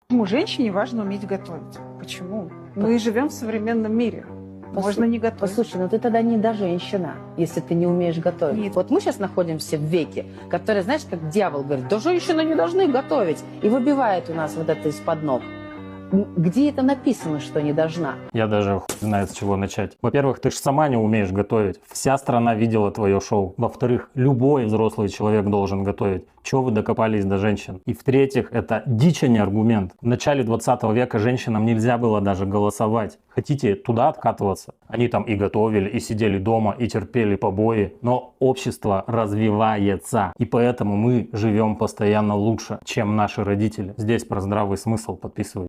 Почему женщине важно уметь готовить? Почему? Мы живем в современном мире. Можно не готовить. Послушай, ну ты тогда не до женщина, если ты не умеешь готовить. Нет. Вот мы сейчас находимся в веке, который, знаешь, как дьявол говорит, да женщины не должны готовить, и выбивает у нас вот это из-под ног. Где это написано, что не должна? Я даже хуй знает, с чего начать. Во-первых, ты же сама не умеешь готовить. Вся страна видела твое шоу. Во-вторых, любой взрослый человек должен готовить. Чего вы докопались до женщин? И в-третьих, это дичь, а не аргумент. В начале 20 века женщинам нельзя было даже голосовать. Хотите туда откатываться? Они там и готовили, и сидели дома, и терпели побои. Но общество развивается. И поэтому мы живем постоянно лучше, чем наши родители. Здесь про здравый смысл подписывай.